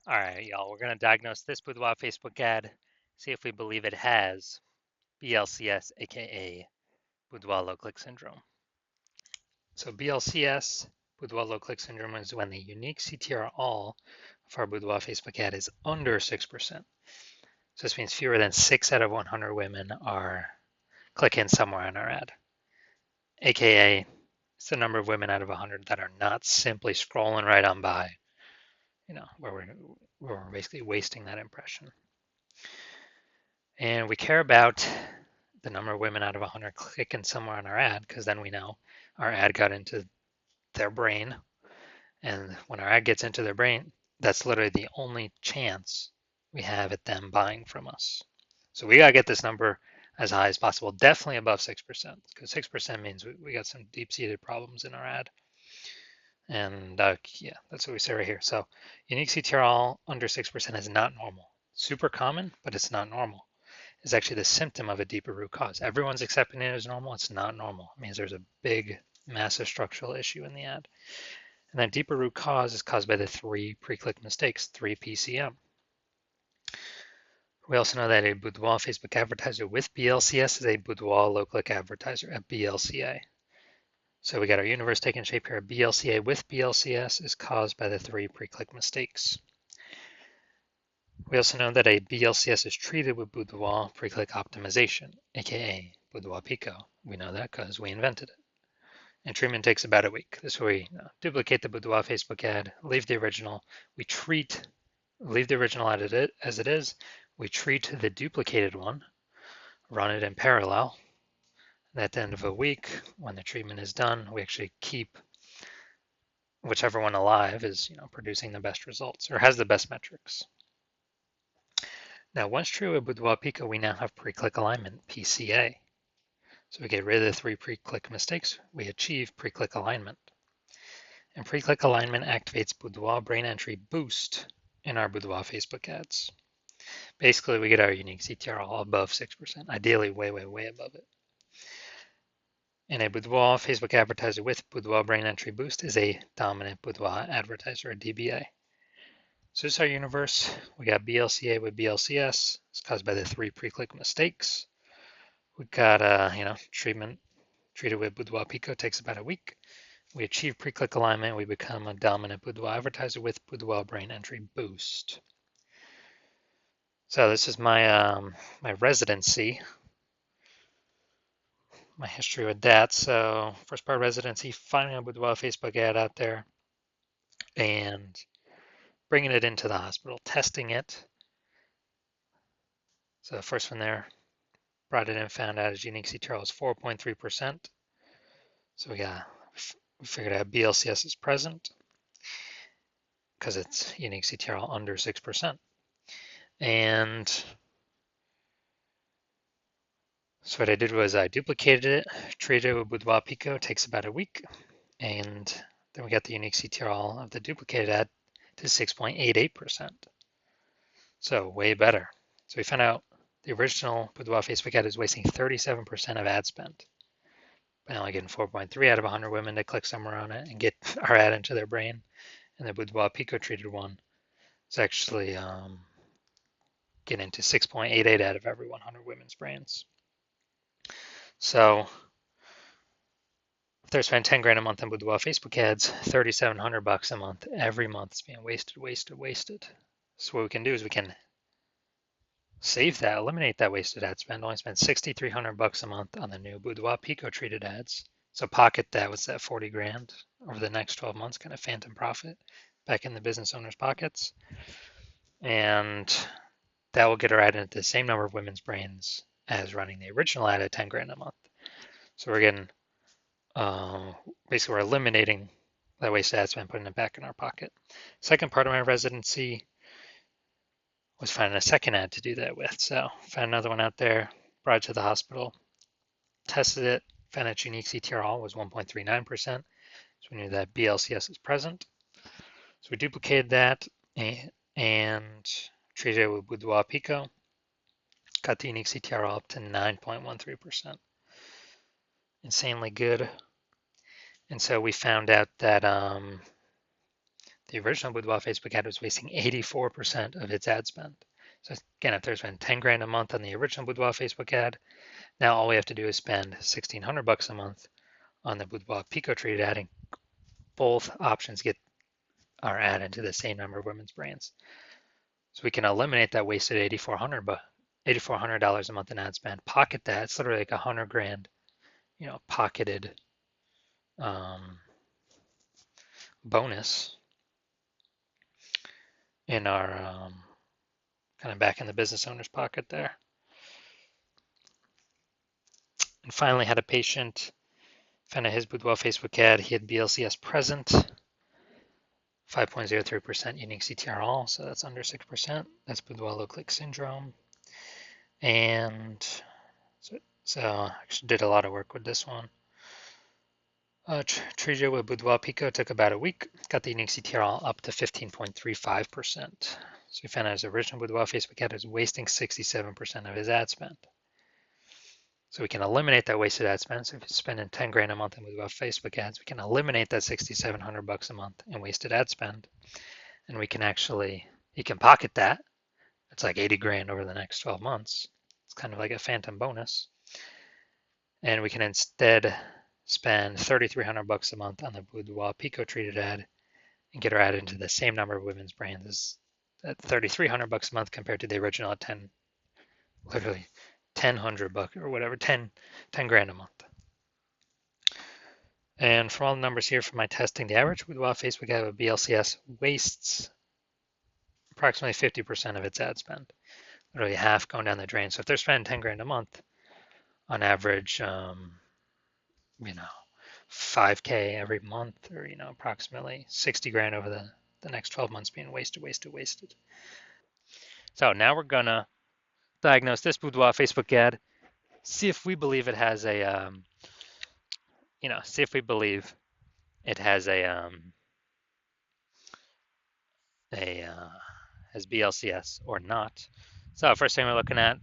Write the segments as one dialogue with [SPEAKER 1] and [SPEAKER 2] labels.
[SPEAKER 1] All right, y'all, we're going to diagnose this Boudoir Facebook ad, see if we believe it has BLCS, aka Boudoir low click syndrome. So BLCS, Boudoir low click syndrome, is when the unique CTR all of our Boudoir Facebook ad is under 6%. So this means fewer than 6 out of 100 women are clicking somewhere on our ad, aka it's the number of women out of 100 that are not simply scrolling right on by, where we're basically wasting that impression. And we care about the number of women out of 100 clicking somewhere on our ad because then we know our ad got into their brain. And when our ad gets into their brain, that's literally the only chance we have at them buying from us. So we got to get this number as high as possible, definitely above 6%, because 6% means we got some deep-seated problems in our ad. And yeah, that's what we say right here. So unique CTRL under 6% is not normal. Super common, but it's not normal. Is actually the symptom of a deeper root cause. Everyone's accepting it as normal. It's not normal. It means there's a big, massive structural issue in the ad. And that deeper root cause is caused by the 3 pre-click mistakes, 3 PCM. We also know that a Boudoir Facebook advertiser with BLCS is a Boudoir low-click advertiser, a BLCA. So we got our universe taking shape here. A BLCA with BLCS is caused by the 3 pre-click mistakes. We also know that a BLCS is treated with Boudoir pre-click optimization, aka Boudoir Pico. We know that because we invented it. And treatment takes about a week. This way we duplicate the Boudoir Facebook ad, leave the original. Leave the original ad as it is. We treat the duplicated one, run it in parallel. And at the end of a week, when the treatment is done, we actually keep whichever one alive is producing the best results or has the best metrics. Now, once true with Boudoir Pico, we now have pre-click alignment, PCA. So we get rid of the 3 pre-click mistakes. We achieve pre-click alignment. And pre-click alignment activates Boudoir brain entry boost in our Boudoir Facebook ads. Basically, we get our unique CTR all above 6%, ideally way, way, way above it. And a Boudoir Facebook advertiser with Boudoir brain entry boost is a dominant Boudoir advertiser, a DBA. So this is our universe. We got BLCA with BLCS. It's caused by the 3 pre-click mistakes. We got treated with Boudoir Pico, takes about a week. We achieve pre-click alignment. We become a dominant Boudoir advertiser with Boudoir brain entry boost. So this is my my residency, my history with that. So first part residency, finding a Boudoir Facebook ad out there and bringing it into the hospital, testing it. So first one there, brought it in, found out its unique CTRL is 4.3%. So we figured out BLCS is present because it's unique CTRL under 6%. And so what I did was I duplicated it, treated it with Boudoir Pico, takes about a week, and then we got the unique CTRL of the duplicated ad to 6.88%. So way better. So we found out the original Boudoir Facebook ad is wasting 37% of ad spend by only getting 4.3 out of 100 women to click somewhere on it and get our ad into their brain. And the Boudoir Pico treated one is actually getting to 6.88 out of every 100 women's brains. So if they're spending 10 grand a month on Boudoir Facebook ads, 3,700 bucks a month, every month is being wasted. So what we can do is we can save that, eliminate that wasted ad spend, only spend 6,300 bucks a month on the new Boudoir Pico treated ads. So pocket that, what's that, 40 grand over the next 12 months, kind of phantom profit back in the business owner's pockets. And that will get our ad into the same number of women's brains as running the original ad at 10 grand a month. So we're getting, basically we're eliminating that wasted ad spend, putting it back in our pocket. Second part of my residency was finding a second ad to do that with. So found another one out there, brought it to the hospital, tested it, found its unique CTRL was 1.39%. So we knew that BLCS is present. So we duplicated that and treated it with Boudoir Pico, got the unique CTRL up to 9.13%. Insanely good. And so we found out that the original Boudoir Facebook ad was wasting 84% of its ad spend. So again, if they're spending 10 grand a month on the original Boudoir Facebook ad, now all we have to do is spend 1,600 bucks a month on the Boudoir Pico treated ad, and both options get our ad into the same number of women's brands. So we can eliminate that wasted $8,400 a month in ad spend, pocket that. It's literally like 100 grand, pocketed bonus in our kind of back in the business owner's pocket there. And finally, had a patient found out his Boudoir Facebook ad. He had BLCS present, 5.03% unique CTR all, so that's under 6%. That's Boudoir low click syndrome. And so I actually did a lot of work with this one. Treated with Boudoir Pico took about a week, got the unique CTR all up to 15.35%. So we found out his original Boudoir Facebook ad is wasting 67% of his ad spend. So we can eliminate that wasted ad spend. So if you're spending 10 grand a month in Boudoir Facebook ads, we can eliminate that 6,700 bucks a month in wasted ad spend. And we can actually, you can pocket that. It's like 80 grand over the next 12 months. It's kind of like a phantom bonus. And we can instead spend 3,300 bucks a month on the Boudoir Pico treated ad and get our ad into the same number of women's brands as at 3,300 bucks a month compared to the original at literally 1,000 bucks or whatever, 10 grand a month. And from all the numbers here from my testing, the average Boudoir Facebook ad with BLCS wastes approximately 50% of its ad spend, literally half going down the drain. So if they're spending 10 grand a month, on average, 5K every month, or approximately 60 grand over the next 12 months being wasted. So now we're gonna diagnose this Boudoir Facebook ad, see if we believe it has a, see if we believe it has has BLCS or not. So first thing we're looking at,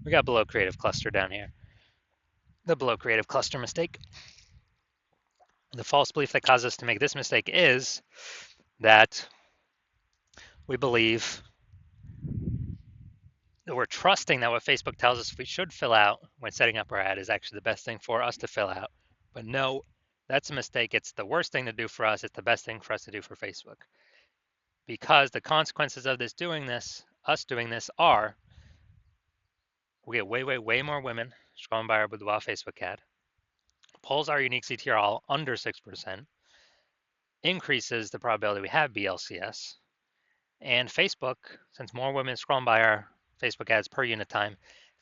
[SPEAKER 1] we got below creative cluster down here. The below creative cluster mistake. The false belief that caused us to make this mistake is that we believe that we're trusting that what Facebook tells us we should fill out when setting up our ad is actually the best thing for us to fill out. But no, that's a mistake. It's the worst thing to do for us. It's the best thing for us to do for Facebook. Because the consequences of us doing this are we get way more women scrolling by our Boudoir Facebook ad, pulls our unique CTR all under 6%, increases the probability we have BLCS, and Facebook, since more women scrolling by our Facebook ads per unit time,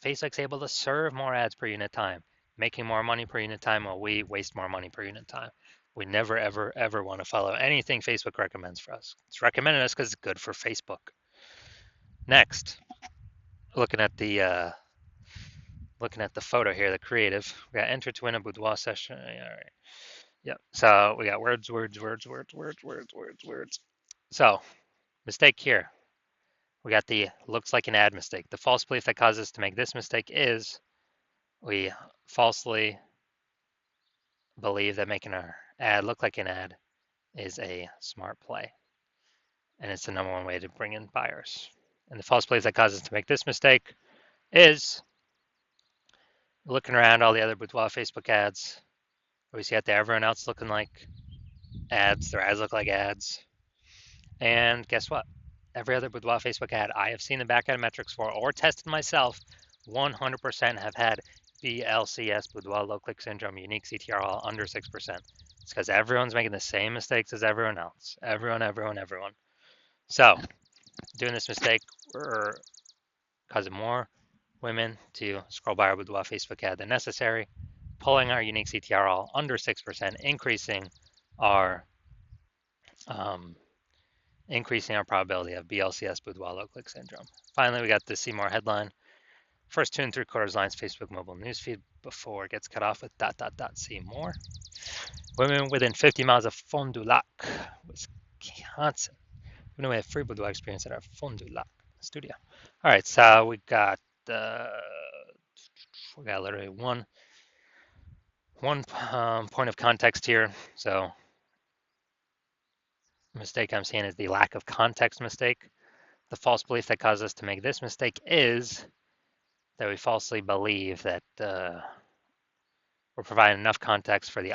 [SPEAKER 1] Facebook's able to serve more ads per unit time, making more money per unit time while we waste more money per unit time. We never, ever want to follow anything Facebook recommends for us. It's recommended us because it's good for Facebook. Next, looking at the photo here, the creative. We got enter to win a boudoir session. All right. Yep. So we got words. So mistake here. We got the looks like an ad mistake. The false belief that causes us to make this mistake is we falsely believe that making our ad look like an ad is a smart play. And it's the number one way to bring in buyers. And the false belief that causes us to make this mistake is looking around all the other Boudoir Facebook ads. We see out there everyone else looking like ads. Their ads look like ads. And guess what? Every other Boudoir Facebook ad I have seen the back end metrics for or tested myself 100% have had BLCS, Boudoir low click syndrome, unique CTR all under 6%. It's because everyone's making the same mistakes as everyone else. Everyone. So doing this mistake, we're causing more women to scroll by our Boudoir Facebook ad than necessary, pulling our unique CTR all under 6%, increasing our probability of BLCS Boudoir low click syndrome. Finally, we got the see more headline. First 2 3/4 lines Facebook mobile newsfeed before it gets cut off with ... See more. Women within 50 miles of Fond du Lac, Wisconsin. We know we have free Boudoir experience at our Fond du Lac studio. All right, so we got literally one point of context here. So mistake I'm seeing is the lack of context mistake. The false belief that causes us to make this mistake is that we falsely believe that we're providing enough context for the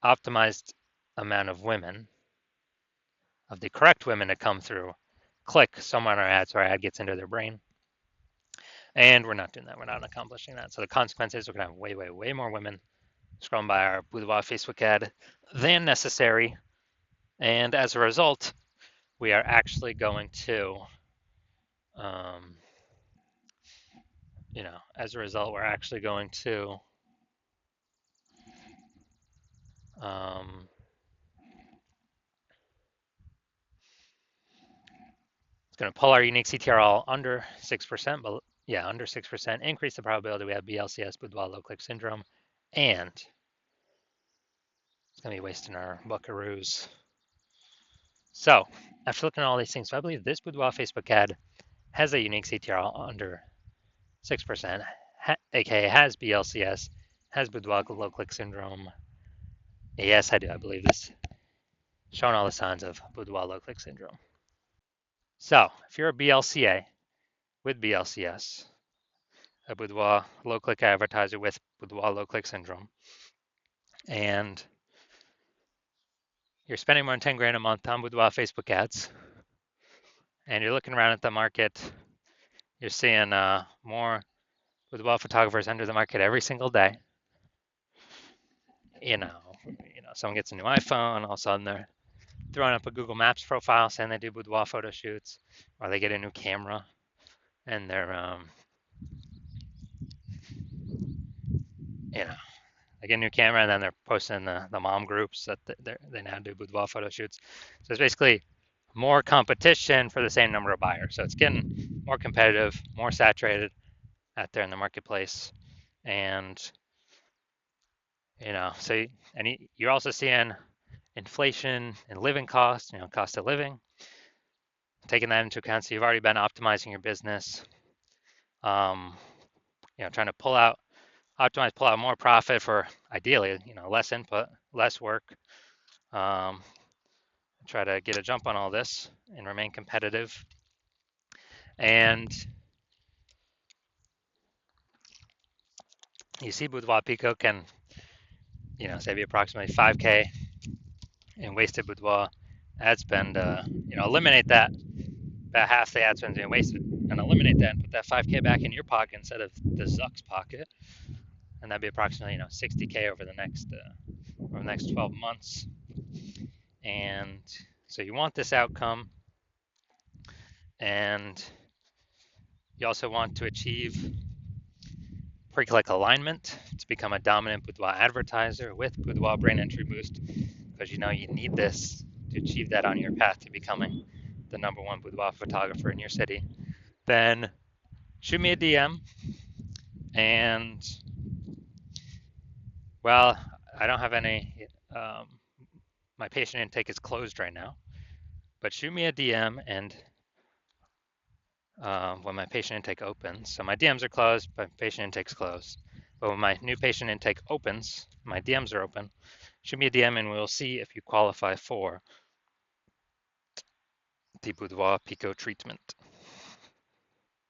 [SPEAKER 1] optimized amount of women, of the correct women to come through, click somewhere on our ad so our ad gets into their brain. And we're not doing that. We're not accomplishing that. So the consequence is we're going to have way, way, way more women scrolling by our Boudoir Facebook ad than necessary. And as a result, we are actually going to, as a result, we're actually going to it's going to pull our unique CTRL under 6%, but yeah, under 6%, increase the probability we have BLCS, Boudoir low click syndrome, and it's going to be wasting our buckaroos. So after looking at all these things, so I believe this Boudoir Facebook ad has a unique CTRL under 6%, aka has BLCS, has Boudoir low click syndrome. Yes, I do. I believe this, showing all the signs of Boudoir low click syndrome. So if you're a BLCA with BLCS, a Boudoir low click advertiser with Boudoir low click syndrome, and you're spending more than 10 grand a month on Boudoir Facebook ads, and you're looking around at the market, you're seeing more Boudoir photographers enter the market every single day. You know, someone gets a new iPhone, all of a sudden they're throwing up a Google Maps profile saying they do boudoir photo shoots, or they get a new camera and they're, they get a new camera and then they're posting the mom groups that they now do boudoir photo shoots. So it's basically more competition for the same number of buyers. So it's getting more competitive, more saturated out there in the marketplace. And, so, and you're also seeing inflation and living costs, cost of living, taking that into account. So you've already been optimizing your business, trying to pull out more profit for ideally, less input, less work. Try to get a jump on all this and remain competitive. And you see Boudoir Pico can, save you approximately 5K in wasted Boudoir ad spend. Eliminate that. About half the ad spend being wasted, and eliminate that and put that 5K back in your pocket instead of the Zuck's pocket, and that'd be approximately 60K over the next 12 months. And so you want this outcome, and you also want to achieve pre-click alignment to become a dominant Boudoir advertiser with Boudoir Brain Entry Boost, because you need this to achieve that on your path to becoming the #1 boudoir photographer in your city. Then shoot me a DM, and well, I don't have any, my patient intake is closed right now, but shoot me a DM and when my patient intake opens. So my DMs are closed, but patient intake's closed. But when my new patient intake opens, my DMs are open. Shoot me a DM and we'll see if you qualify for the Boudoir Pico treatment.